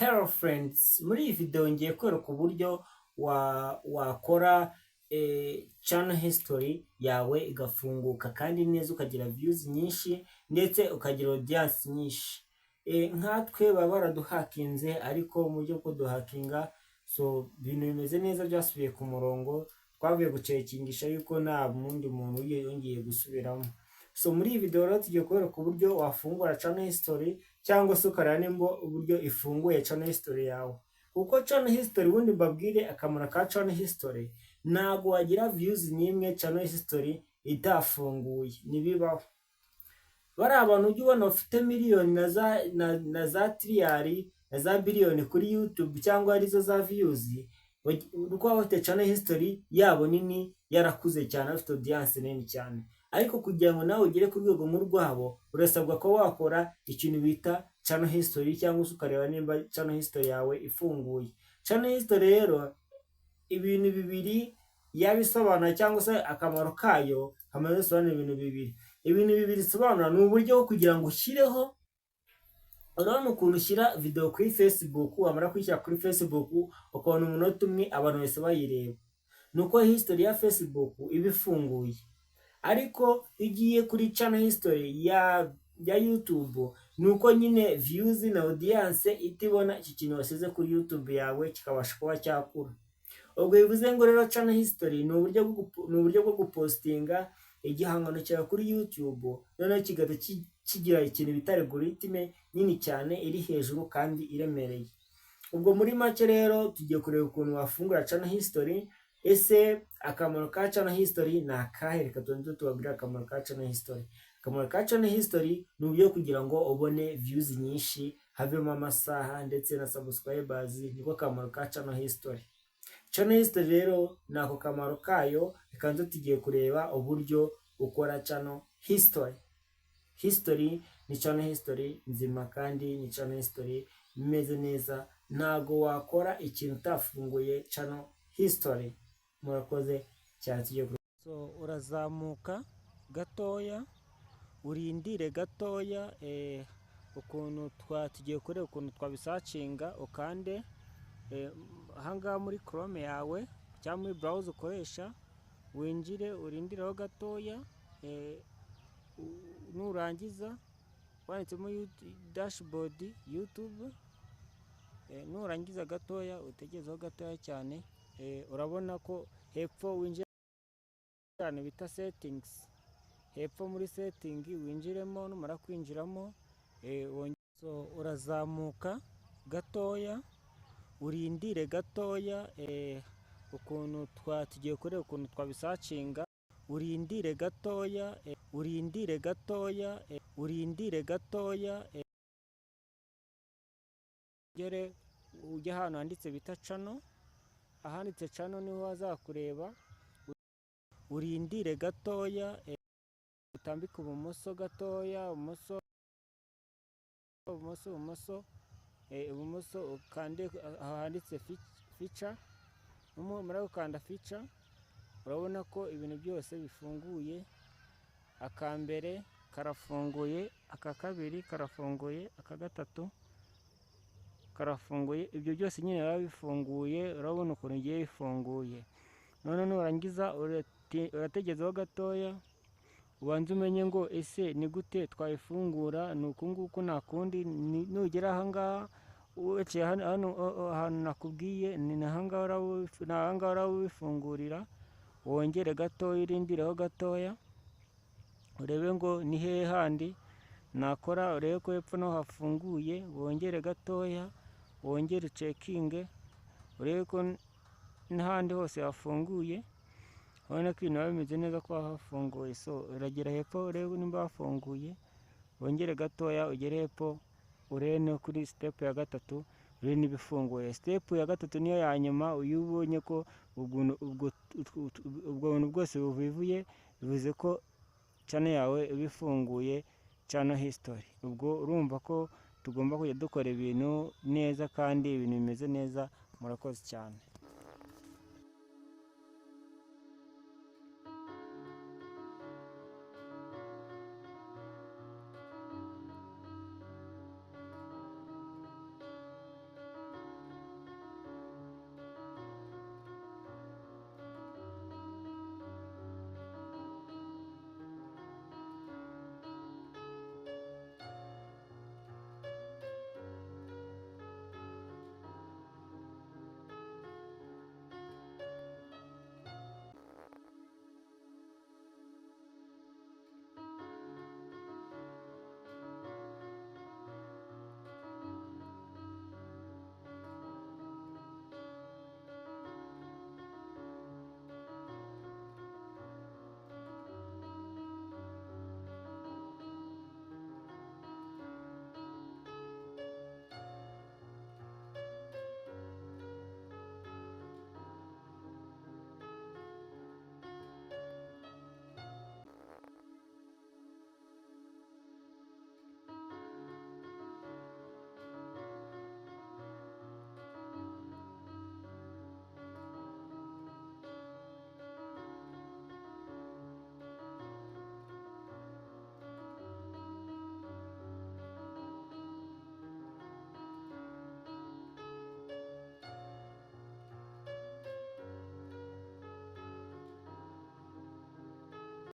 Hello friends, muri iyi video ngiye kwereka uburyo wakora channel history yawe igafunguka kandi neza ukagira views nyinshi ndetse ukagira audience nyinshi. Nkatwe baba baraduhakinze ariko mu buryo bwo duhakinga so ibintu bimeze neza byasubiye ku murongo, twavuye gucekingisha yuko nta mundi muntu yongeye gusubiramo. So muri iyi video rero tugiye kwereka uburyo wafungura channel history cyangwa se ukareba nimba uburyo ifunguye channel history yawe. Kuko channel history ubundi mbabwire akamaro ka channel history, ntago wagira views nimwe channel history itafunguye, nibibaho. Bari abantu ujya ubona bafite miliyoni na za triyari na za biliyoni kuri YouTube cyangwa arizo za views, rwa bafite channel history yabo nini yarakuze cyane, afite audience nini cyane. Ariko kugira ngo nawe ugere ku rwego mu rwabo urasabwa ko wakora ikintu bita channel history cyangwa se ukareba nimba channel history yawe ifunguye. Channel history rero ibintu bibiri yabisobanura cyangwa se akamaro kayo hamaze gusobanura ibintu bibiri sobanura. Ni uburyo bwo kugira ngo ushyireho, urabona ukuntu ushyira video kuri Facebook, wamara kwishyira kuri Facebook ukabona umunota umwe abantu bose bayireba, nuko history ya Facebook iba ifunguye. Ariko igiye kuri channel history ya YouTube nuko nyine views na audience itibona iki kintu wasize kuri YouTube yawe kikabasha kuba cyakura. Ubwo bivuze ngo rero channel history ni uburyo bwo gupostinga igihangano cyawe kuri YouTube, noneho kigahita kigira ikintu bita algorithm nini cyane iri hejuru kandi iremereye. Ubwo muri make rero tugiye kureba ukuntu wafungura channel history. Ese akamaro ka channel history ni akahe? Reka tubabwire akamaro ka channel history. Akamaro ka channel history ni uburyo kugira ngo ubone views nyinshi, havemo amasaha ndetse na subscribers, niko kamaro ka channel history. Channel history rero nako kamaro kayo, reka tugiye kureba uburyo ukora channel history. History ni channel history nzima kandi ni channel history imeze neza, ntago wakora ikintu utafunguye channel history. Murakoze cyane. So urazamuka gatoya, urindire gatoya ukuntu tugiye kureba ukuntu twabisacinga, ukande ahangaha muri Chrome yawe cyangwa muri browser ukoresha, winjire urindireho gatoya, nurangiza wanditsemo dashboard YouTube, nurangiza gatoya utegerezeho gatoya cyane. Urabona ko hepfo winjira cyane bita settings, hepfo muri setting winjiremo, numara kwinjiramo so urazamuka gatoya, urindire gatoya ukuntu tugiye kureba ukuntu twabisacinga, urindire gatoya gere ujya hano handitse bita channel. Ahanditse channel niho wazakureba, urindire gatoya utambika ibumoso gatoya, ibumoso ukande ahanditse feature. Numara gukanda feature urabona ko ibintu byose bifunguye. Akambere karafunguye, aka kabiri karafunguye, aka gatatu karafunguye. Ibyo byose nyine biba bifunguye, urabona ukuntu ngiye bifunguye. None nurangiza urategezeho gatoya ubanze umenye ngo ese ni gute twayifungura. Nuko nguko nta kundi, nugera ahangaha uciye hano ahantu nakubwiye, ni ahangaha urabifungurira. Wongere gatoya, urindireho gatoya urebe ngo ni hehe handi nakora, urebe ko hepfo naho hafunguye. Wongere gatoya, wongere cekinge urebe ko n'ahandi hose hafunguye. Urabona ko ibintu biba bimeze neza ko hafunguye. So uragera hepfo urebe nimba hafunguye, wongere gatoya ugere hepfo urebe no kuri step ya gatatu urebe n'ibifunguye. Step ya gatatu niyo ya nyuma. Uyu ubonye ko ubwo buntu bwose buvivuye, bivuze ko channel yawe ibifunguye channel history. Ubwo urumva ko tugomba kujya dukora ibintu neza kandi ibintu bimeze neza. Murakoze cyane.